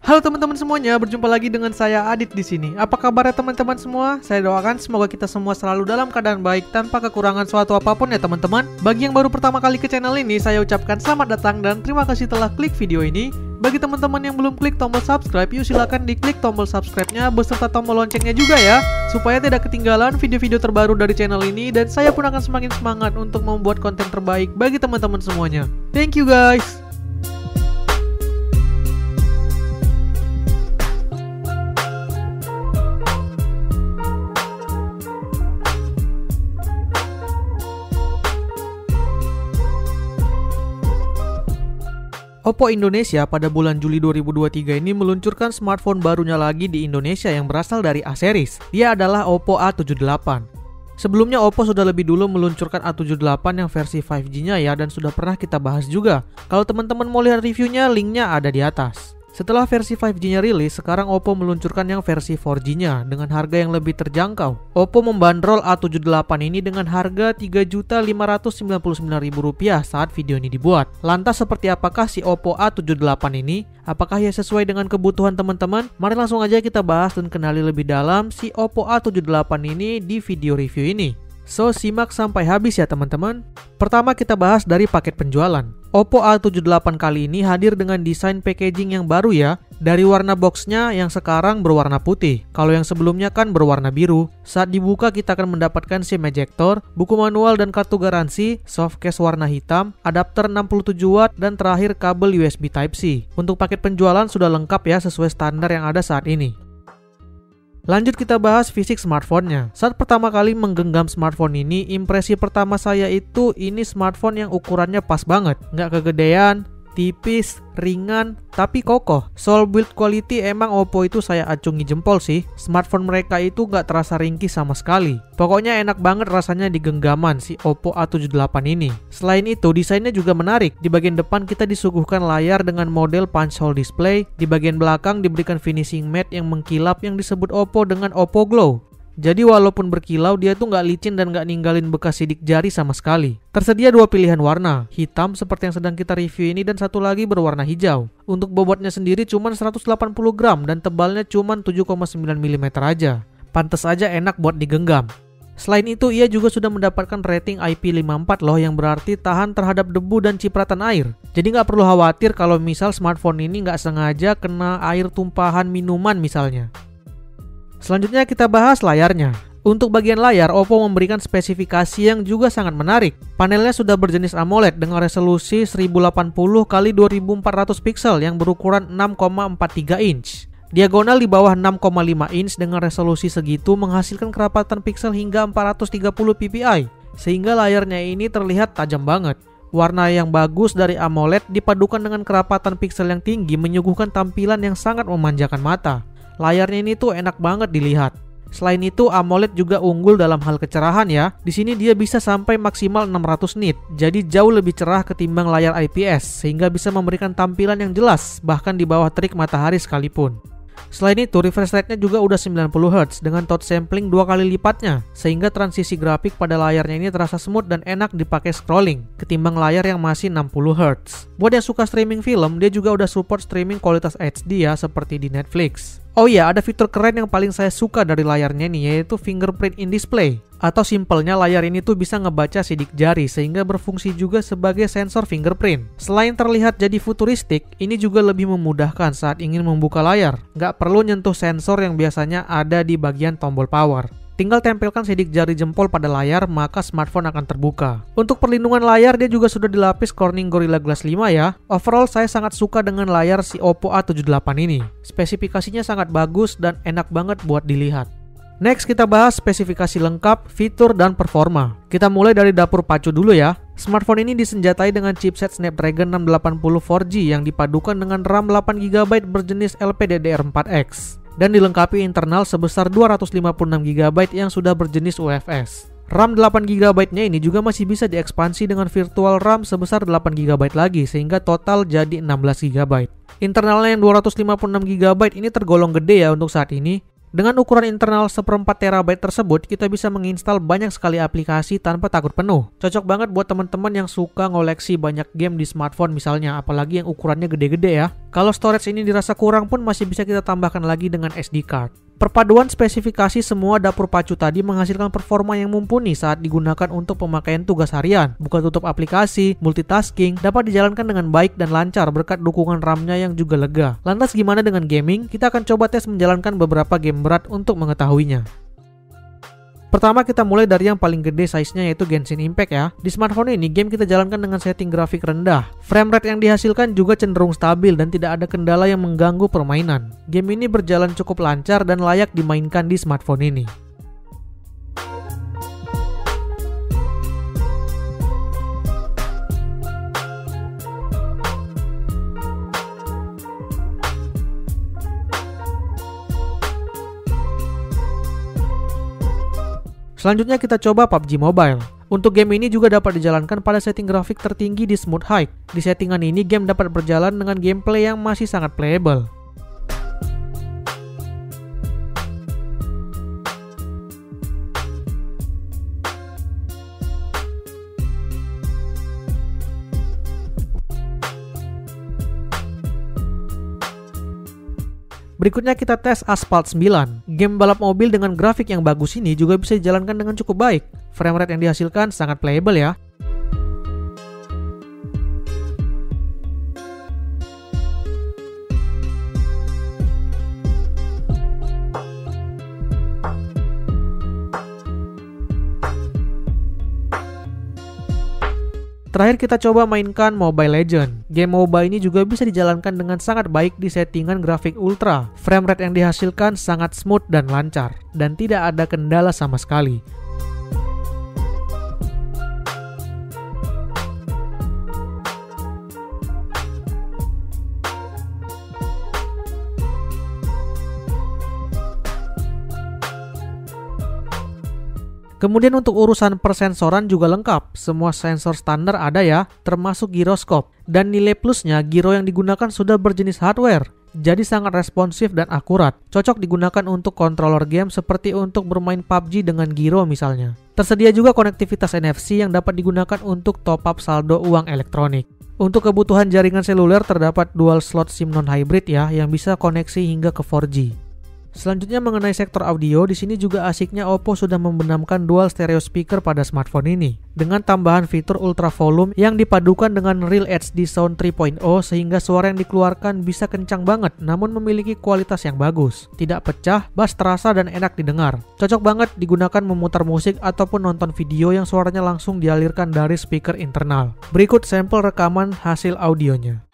Halo teman-teman semuanya, berjumpa lagi dengan saya Adit di sini. Apa kabar ya teman-teman semua? Saya doakan semoga kita semua selalu dalam keadaan baik tanpa kekurangan suatu apapun ya teman-teman. Bagi yang baru pertama kali ke channel ini, saya ucapkan selamat datang dan terima kasih telah klik video ini. Bagi teman-teman yang belum klik tombol subscribe, yuk silakan diklik tombol subscribe-nya beserta tombol loncengnya juga ya, supaya tidak ketinggalan video-video terbaru dari channel ini dan saya pun akan semakin semangat untuk membuat konten terbaik bagi teman-teman semuanya. Thank you guys. Oppo Indonesia pada bulan Juli 2023 ini meluncurkan smartphone barunya lagi di Indonesia yang berasal dari A series. Dia adalah Oppo A78. Sebelumnya Oppo sudah lebih dulu meluncurkan A78 yang versi 5G-nya ya, dan sudah pernah kita bahas juga. Kalau teman-teman mau lihat reviewnya, linknya ada di atas. Setelah versi 5G-nya rilis, sekarang Oppo meluncurkan yang versi 4G-nya dengan harga yang lebih terjangkau. Oppo membandrol A78 ini dengan harga Rp3.599.000 saat video ini dibuat. Lantas seperti apakah si Oppo A78 ini? Apakah ia sesuai dengan kebutuhan teman-teman? Mari langsung aja kita bahas dan kenali lebih dalam si Oppo A78 ini di video review ini. So, simak sampai habis ya teman-teman. Pertama kita bahas dari paket penjualan. Oppo A78 kali ini hadir dengan desain packaging yang baru ya. Dari warna boxnya yang sekarang berwarna putih. Kalau yang sebelumnya kan berwarna biru. Saat dibuka kita akan mendapatkan SIM ejector, buku manual dan kartu garansi, soft case warna hitam, adapter 67 watt, dan terakhir kabel USB Type-C. Untuk paket penjualan sudah lengkap ya sesuai standar yang ada saat ini. Lanjut kita bahas fisik smartphone-nya. Saat pertama kali menggenggam smartphone ini, impresi pertama saya itu ini smartphone yang ukurannya pas banget. Nggak kegedean, tipis, ringan, tapi kokoh. Soal build quality emang Oppo itu saya acungi jempol sih. Smartphone mereka itu nggak terasa ringkih sama sekali. Pokoknya enak banget rasanya di genggaman si Oppo A78 ini. Selain itu desainnya juga menarik. Di bagian depan kita disuguhkan layar dengan model punch hole display. Di bagian belakang diberikan finishing matte yang mengkilap yang disebut Oppo dengan Oppo Glow. Jadi walaupun berkilau, dia tuh nggak licin dan nggak ninggalin bekas sidik jari sama sekali. Tersedia dua pilihan warna, hitam seperti yang sedang kita review ini dan satu lagi berwarna hijau. Untuk bobotnya sendiri cuma 180 gram dan tebalnya cuma 7,9 mm aja. Pantes aja enak buat digenggam. Selain itu ia juga sudah mendapatkan rating IP54 loh, yang berarti tahan terhadap debu dan cipratan air. Jadi nggak perlu khawatir kalau misal smartphone ini nggak sengaja kena air tumpahan minuman misalnya. Selanjutnya kita bahas layarnya. Untuk bagian layar, Oppo memberikan spesifikasi yang juga sangat menarik. Panelnya sudah berjenis AMOLED dengan resolusi 1080x2400 pixel yang berukuran 6,43 inch. Diagonal di bawah 6,5 inch dengan resolusi segitu menghasilkan kerapatan pixel hingga 430 ppi, sehingga layarnya ini terlihat tajam banget. Warna yang bagus dari AMOLED dipadukan dengan kerapatan pixel yang tinggi menyuguhkan tampilan yang sangat memanjakan mata. Layarnya ini tuh enak banget dilihat. Selain itu AMOLED juga unggul dalam hal kecerahan ya. Di sini dia bisa sampai maksimal 600 nit. Jadi jauh lebih cerah ketimbang layar IPS sehingga bisa memberikan tampilan yang jelas bahkan di bawah terik matahari sekalipun. Selain itu refresh rate-nya juga udah 90 Hz dengan touch sampling 2 kali lipatnya, sehingga transisi grafik pada layarnya ini terasa smooth dan enak dipakai scrolling ketimbang layar yang masih 60 Hz. Buat yang suka streaming film, dia juga udah support streaming kualitas HD ya seperti di Netflix. Oh iya, ada fitur keren yang paling saya suka dari layarnya nih, yaitu fingerprint in display. Atau simpelnya layar ini tuh bisa ngebaca sidik jari sehingga berfungsi juga sebagai sensor fingerprint. Selain terlihat jadi futuristik, ini juga lebih memudahkan saat ingin membuka layar. Nggak perlu nyentuh sensor yang biasanya ada di bagian tombol power. Tinggal tempelkan sidik jari jempol pada layar, maka smartphone akan terbuka. Untuk perlindungan layar, dia juga sudah dilapis Corning Gorilla Glass 5 ya. Overall, saya sangat suka dengan layar si Oppo A78 ini. Spesifikasinya sangat bagus dan enak banget buat dilihat. Next kita bahas spesifikasi lengkap, fitur, dan performa. Kita mulai dari dapur pacu dulu ya. Smartphone ini disenjatai dengan chipset Snapdragon 680 4G yang dipadukan dengan RAM 8GB berjenis LPDDR4X. Dan dilengkapi internal sebesar 256GB yang sudah berjenis UFS. RAM 8GB-nya ini juga masih bisa diekspansi dengan virtual RAM sebesar 8GB lagi sehingga total jadi 16GB. Internalnya yang 256GB ini tergolong gede ya untuk saat ini. Dengan ukuran internal 1/4 TB tersebut, kita bisa menginstal banyak sekali aplikasi tanpa takut penuh. Cocok banget buat teman-teman yang suka ngoleksi banyak game di smartphone misalnya, apalagi yang ukurannya gede-gede ya. Kalau storage ini dirasa kurang pun masih bisa kita tambahkan lagi dengan SD card. Perpaduan spesifikasi semua dapur pacu tadi menghasilkan performa yang mumpuni saat digunakan untuk pemakaian tugas harian. Buka tutup aplikasi, multitasking, dapat dijalankan dengan baik dan lancar berkat dukungan RAM-nya yang juga lega. Lantas gimana dengan gaming? Kita akan coba tes menjalankan beberapa game berat untuk mengetahuinya. Pertama kita mulai dari yang paling gede size-nya yaitu Genshin Impact ya. Di smartphone ini game kita jalankan dengan setting grafik rendah. Frame rate yang dihasilkan juga cenderung stabil dan tidak ada kendala yang mengganggu permainan. Game ini berjalan cukup lancar dan layak dimainkan di smartphone ini. Selanjutnya kita coba PUBG Mobile. Untuk game ini juga dapat dijalankan pada setting grafik tertinggi di Smooth High. Di settingan ini game dapat berjalan dengan gameplay yang masih sangat playable. Berikutnya kita tes Asphalt 9. Game balap mobil dengan grafik yang bagus ini juga bisa dijalankan dengan cukup baik. Frame rate yang dihasilkan sangat playable ya. Terakhir kita coba mainkan Mobile Legends. Game MOBA ini juga bisa dijalankan dengan sangat baik di settingan grafik ultra. Frame rate yang dihasilkan sangat smooth dan lancar, dan tidak ada kendala sama sekali. Kemudian untuk urusan persensoran juga lengkap, semua sensor standar ada ya, termasuk gyroscope. Dan nilai plusnya, gyro yang digunakan sudah berjenis hardware, jadi sangat responsif dan akurat. Cocok digunakan untuk controller game seperti untuk bermain PUBG dengan gyro misalnya. Tersedia juga konektivitas NFC yang dapat digunakan untuk top up saldo uang elektronik. Untuk kebutuhan jaringan seluler terdapat dual slot SIM non-hybrid ya, yang bisa koneksi hingga ke 4G. Selanjutnya mengenai sektor audio, di sini juga asiknya Oppo sudah membenamkan dual stereo speaker pada smartphone ini dengan tambahan fitur ultra volume yang dipadukan dengan Real HD Sound 3.0 sehingga suara yang dikeluarkan bisa kencang banget namun memiliki kualitas yang bagus. Tidak pecah, bass terasa dan enak didengar. Cocok banget digunakan memutar musik ataupun nonton video yang suaranya langsung dialirkan dari speaker internal. Berikut sampel rekaman hasil audionya.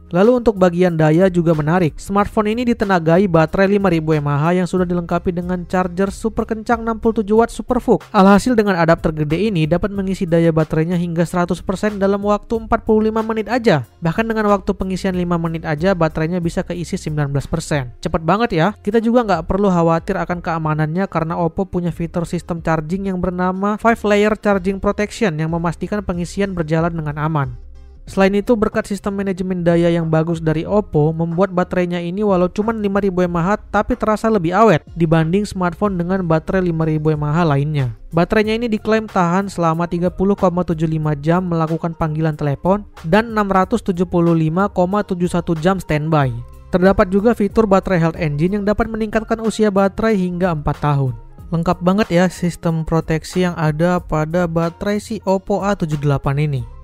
Lalu untuk bagian daya juga menarik. Smartphone ini ditenagai baterai 5000 mAh yang sudah dilengkapi dengan charger super kencang 67 watt SuperVOOC. Alhasil dengan adapter gede ini dapat mengisi daya baterainya hingga 100% dalam waktu 45 menit aja. Bahkan dengan waktu pengisian 5 menit aja baterainya bisa keisi 19%. Cepet banget ya. Kita juga nggak perlu khawatir akan keamanannya karena Oppo punya fitur sistem charging yang bernama 5-layer charging protection yang memastikan pengisian berjalan dengan aman. Selain itu, berkat sistem manajemen daya yang bagus dari Oppo, membuat baterainya ini walau cuma 5000 mAh tapi terasa lebih awet dibanding smartphone dengan baterai 5000 mAh lainnya. Baterainya ini diklaim tahan selama 30,75 jam melakukan panggilan telepon dan 675,71 jam standby. Terdapat juga fitur baterai health engine yang dapat meningkatkan usia baterai hingga 4 tahun. Lengkap banget ya sistem proteksi yang ada pada baterai si Oppo A78 ini.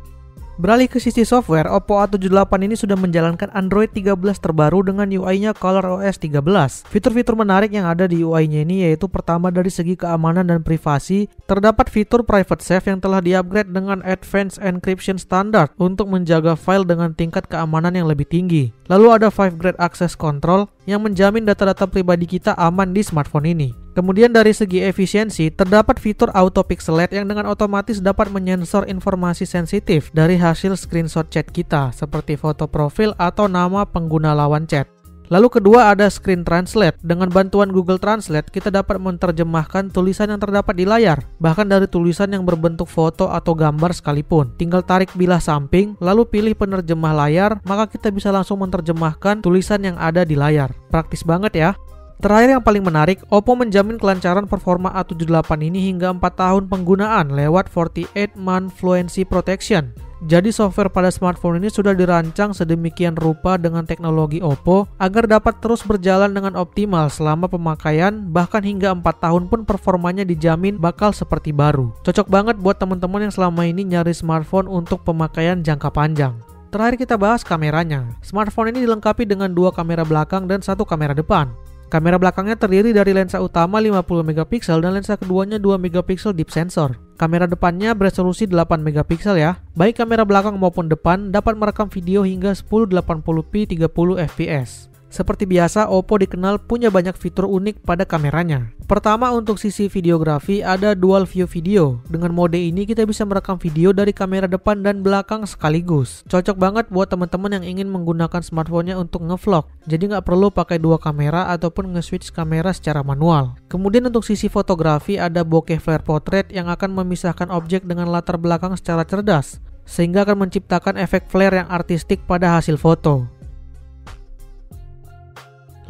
Beralih ke sisi software, Oppo A78 ini sudah menjalankan Android 13 terbaru dengan UI-nya ColorOS 13. Fitur-fitur menarik yang ada di UI-nya ini yaitu pertama dari segi keamanan dan privasi, terdapat fitur Private Safe yang telah di-upgrade dengan Advanced Encryption Standard untuk menjaga file dengan tingkat keamanan yang lebih tinggi. Lalu ada 5 Grade Access Control yang menjamin data-data pribadi kita aman di smartphone ini. Kemudian dari segi efisiensi, terdapat fitur Auto Pixelate yang dengan otomatis dapat menyensor informasi sensitif dari hasil screenshot chat kita, seperti foto profil atau nama pengguna lawan chat. Lalu kedua ada Screen Translate. Dengan bantuan Google Translate, kita dapat menerjemahkan tulisan yang terdapat di layar, bahkan dari tulisan yang berbentuk foto atau gambar sekalipun. Tinggal tarik bilah samping, lalu pilih penerjemah layar, maka kita bisa langsung menerjemahkan tulisan yang ada di layar. Praktis banget ya. Terakhir yang paling menarik, Oppo menjamin kelancaran performa A78 ini hingga 4 tahun penggunaan lewat 48-month Fluency Protection. Jadi software pada smartphone ini sudah dirancang sedemikian rupa dengan teknologi Oppo agar dapat terus berjalan dengan optimal selama pemakaian, bahkan hingga 4 tahun pun performanya dijamin bakal seperti baru. Cocok banget buat teman-teman yang selama ini nyari smartphone untuk pemakaian jangka panjang. Terakhir kita bahas kameranya. Smartphone ini dilengkapi dengan 2 kamera belakang dan 1 kamera depan. Kamera belakangnya terdiri dari lensa utama 50 megapiksel dan lensa keduanya 2 megapiksel deep sensor. Kamera depannya beresolusi 8 megapiksel ya. Baik kamera belakang maupun depan dapat merekam video hingga 1080p 30 fps. Seperti biasa, Oppo dikenal punya banyak fitur unik pada kameranya. Pertama, untuk sisi videografi ada dual view video. Dengan mode ini kita bisa merekam video dari kamera depan dan belakang sekaligus. Cocok banget buat teman-teman yang ingin menggunakan smartphone-nya untuk ngevlog. Jadi nggak perlu pakai 2 kamera ataupun nge-switch kamera secara manual. Kemudian untuk sisi fotografi ada bokeh flare portrait yang akan memisahkan objek dengan latar belakang secara cerdas, sehingga akan menciptakan efek flare yang artistik pada hasil foto.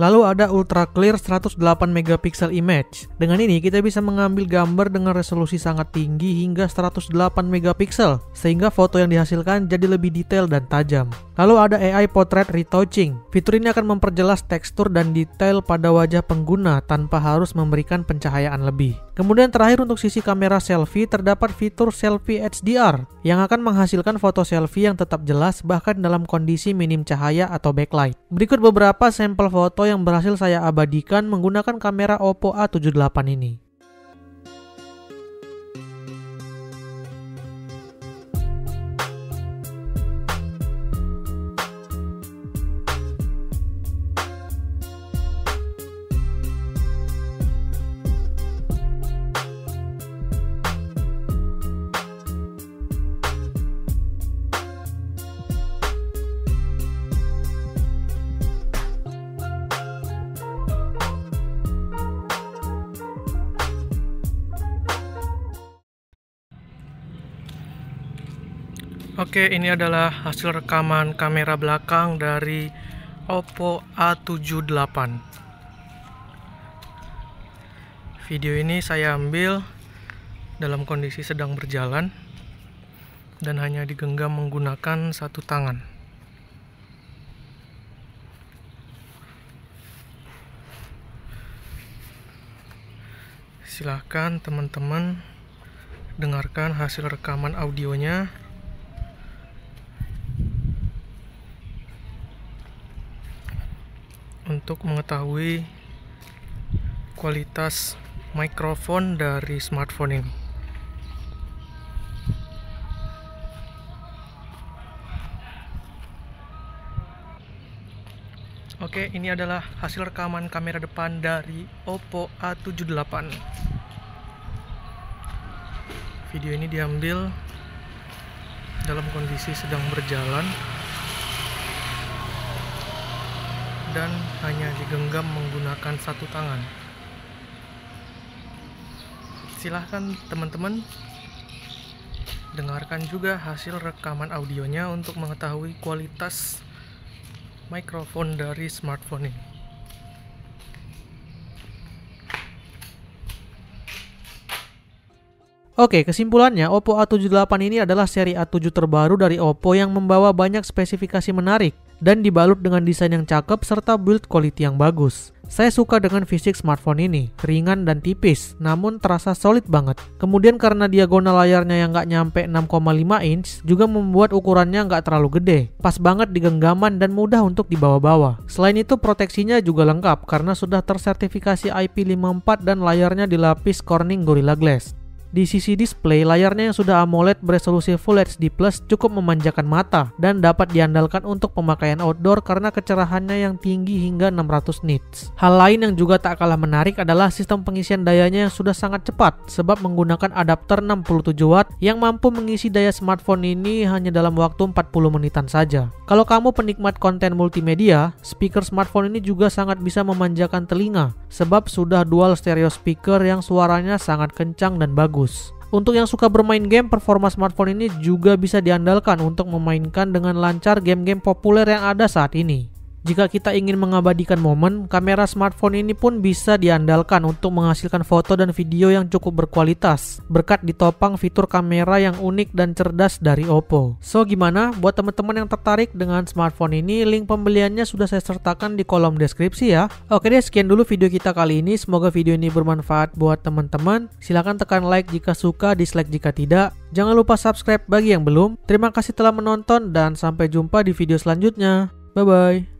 Lalu ada Ultra Clear 108 megapiksel image. Dengan ini kita bisa mengambil gambar dengan resolusi sangat tinggi hingga 108 megapiksel, sehingga foto yang dihasilkan jadi lebih detail dan tajam. Lalu ada AI Portrait Retouching. Fitur ini akan memperjelas tekstur dan detail pada wajah pengguna tanpa harus memberikan pencahayaan lebih. Kemudian terakhir untuk sisi kamera selfie terdapat fitur Selfie HDR yang akan menghasilkan foto selfie yang tetap jelas bahkan dalam kondisi minim cahaya atau backlight. Berikut beberapa sampel foto yang berhasil saya abadikan menggunakan kamera Oppo A78 ini. Oke, ini adalah hasil rekaman kamera belakang dari Oppo A78. Video ini saya ambil dalam kondisi sedang berjalan dan hanya digenggam menggunakan 1 tangan. Silahkan teman-teman dengarkan hasil rekaman audionya. Untuk mengetahui kualitas mikrofon dari smartphone ini. Oke, ini adalah hasil rekaman kamera depan dari Oppo A78. Video ini diambil dalam kondisi sedang berjalan dan hanya digenggam menggunakan 1 tangan. Silahkan teman-teman dengarkan juga hasil rekaman audionya untuk mengetahui kualitas mikrofon dari smartphone ini. Oke, kesimpulannya Oppo A78 ini adalah seri A7 terbaru dari Oppo yang membawa banyak spesifikasi menarik dan dibalut dengan desain yang cakep serta build quality yang bagus. Saya suka dengan fisik smartphone ini, ringan dan tipis, namun terasa solid banget. Kemudian karena diagonal layarnya yang nggak nyampe 6,5 inch, juga membuat ukurannya nggak terlalu gede. Pas banget di genggaman dan mudah untuk dibawa-bawa. Selain itu proteksinya juga lengkap karena sudah tersertifikasi IP54 dan layarnya dilapis Corning Gorilla Glass. Di sisi display, layarnya yang sudah AMOLED beresolusi Full HD Plus cukup memanjakan mata dan dapat diandalkan untuk pemakaian outdoor karena kecerahannya yang tinggi hingga 600 nits. Hal lain yang juga tak kalah menarik adalah sistem pengisian dayanya yang sudah sangat cepat sebab menggunakan adapter 67 watt yang mampu mengisi daya smartphone ini hanya dalam waktu 40 menitan saja. Kalau kamu penikmat konten multimedia, speaker smartphone ini juga sangat bisa memanjakan telinga sebab sudah dual stereo speaker yang suaranya sangat kencang dan bagus. Untuk yang suka bermain game, performa smartphone ini juga bisa diandalkan untuk memainkan dengan lancar game-game populer yang ada saat ini. Jika kita ingin mengabadikan momen, kamera smartphone ini pun bisa diandalkan untuk menghasilkan foto dan video yang cukup berkualitas berkat ditopang fitur kamera yang unik dan cerdas dari Oppo. So gimana? Buat teman-teman yang tertarik dengan smartphone ini, link pembeliannya sudah saya sertakan di kolom deskripsi ya. Oke deh, sekian dulu video kita kali ini. Semoga video ini bermanfaat buat teman-teman. Silahkan tekan like jika suka, dislike jika tidak. Jangan lupa subscribe bagi yang belum. Terima kasih telah menonton dan sampai jumpa di video selanjutnya. Bye-bye.